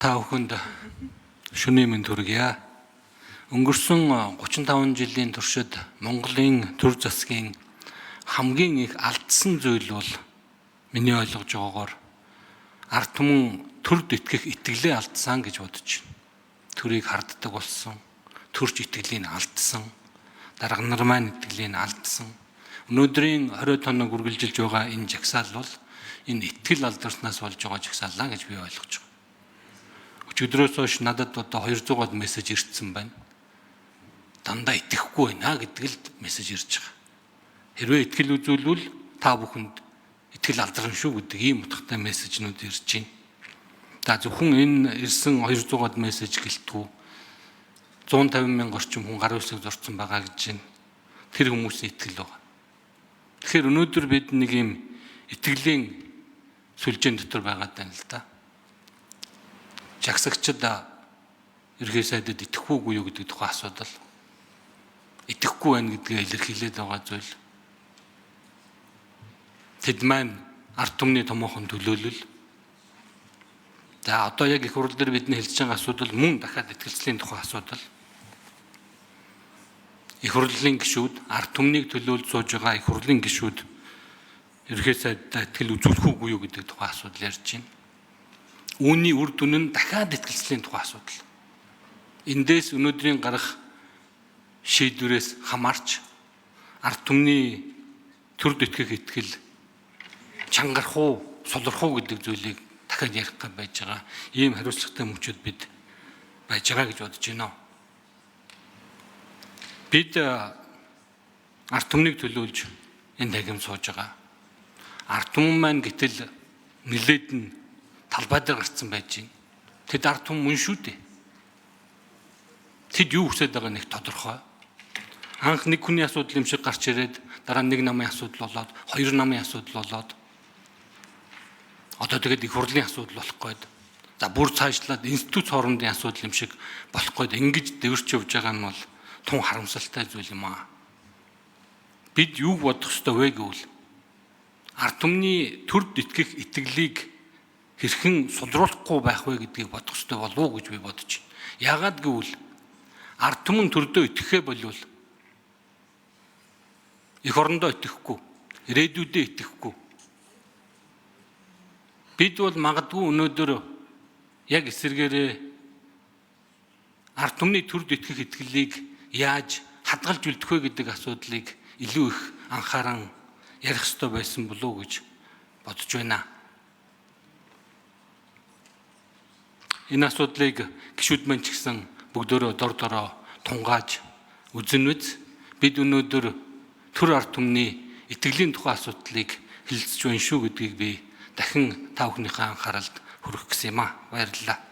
Та бүхэнд шөнийн мэнд хүргье. Өнгөрсөн 35 жилийн туршид Монголын төр засгийн хамгийн их алдсан зүйл бол миний ойлгож байгаагаар ард түмэн төрд итгэх итгэлээ алдсан гэж бодож байна. Төрийг харддаг болсон, төрж итгэлийг алдсан, дарга нар маань итгэлийг алдсан. Өнөөдрийн 20 тоног үргэлжилж байгаа энэ жагсаал бол энэ итгэл алдарснаас болж байгаа жагсаалаа гэж би ойлгож байна. Өчигдрөөс хойш надад одоо 200-аад мессеж ирсэн байна. Дандаа итгэхгүй байна гэдэг л мессеж ирж байгаа. Хэрвээ итгэл үзүүлвэл та бүхэнд итгэл алдарна шүү гэдэг ийм утгатай мессежнүүд ирж байна. За зөвхөн энэ ирсэн 200-аад мессеж гэлтгүү 150 мянга орчим хүн гар үсэг зурцсан байгаа гэж байна. Тэр хүмүүсийн итгэл байгаа. Тэгэхээр өнөөдөр бид нэг ийм итгэлийн сүлжээн дотор байгаа даа л да. Жагсагчид ерхий сайдад итгэхүүгүй юу гэдэг тухай асуудал. Итгэхгүй байна гэдгээ илэрхийлээд байгаа зүйл. Тэд маань ард түмний томоохон төлөөлөл. За одоо яг их хурл дээр бидний хэлж байгаа асуудал мөн дахиад итгэлцлийн тухай асуудал. Их хурлын гишүүд ард түмнийг төлөөлж сууж байгаа их хурлын гишүүд ерхий сайдаа итгэл үзүүлэх үгүй юу гэдэг тухай асуудал ярьж байна. Үүний үр дүн нь дахиад итгэлцлийн тухай асуудал. Эндээс өнөөдрийн гарах шийдвэрээс хамаарч ард түмний төрд итгэх итгэл чангарах уу, сулрах уу гэдэг зүйлийг дахиад ярих гэж байж байгаа. Ийм хариуцлагатай мөчөд бид байж байгаа гэж бодож байна. Бид ард түмнийг төлөөлж энэ тагим сууж байгаа. Ард түмэн маань гэтэл нэлээд нь талбай дээр гарцсан байж байна. Тэд ард түмэн мөн шүү дээ. Тэд юу хүсэж байгаа нэг тодорхой. Анх нэг хүний асуудал юм шиг гарч ирээд дараа нэг намын асуудал болоод хоёр намын асуудал болоод одоо тэгээд их хурлын асуудал болох гээд за бүр цаашлаад институт хоорондын асуудал юм шиг болох гээд ингэж дэвэрч явж байгаа нь бол тун харамсалтай зүйл юм аа. Бид юу бодох ёстой вэ гэвэл ард түмний төрд итгэх итгэлийг хэрхэн сулруулахгүй байх вэ гэдгийг бодох ёстой болов уу гэж би бодож байна. Яагаад гэвэл ард түмэн төрдөө итгэхээ болвол их орондоо итгэхгүй, ирээдүйдээ итгэхгүй. Бид бол магадгүй өнөөдөр яг эсэргээрээ ард түмний төрд итгэх итгэлийг яаж хадгалж үлдэх вэ гэдэг асуудлыг илүү их анхааран ярих ёстой байсан болов уу гэж бодож байна. Энэ асуудлыг гишүүд маань ч гэсэн бүгдөө дор дороо тунгааж үзэн үз. Бид өнөөдөр төр ард түмний итгэлийн тухай асуудлыг хэлэлцэж байна шүү гэдгийг би дахин та бүхнийхээ анхааралд хүргэх гэсэн юм аа. Баярлалаа.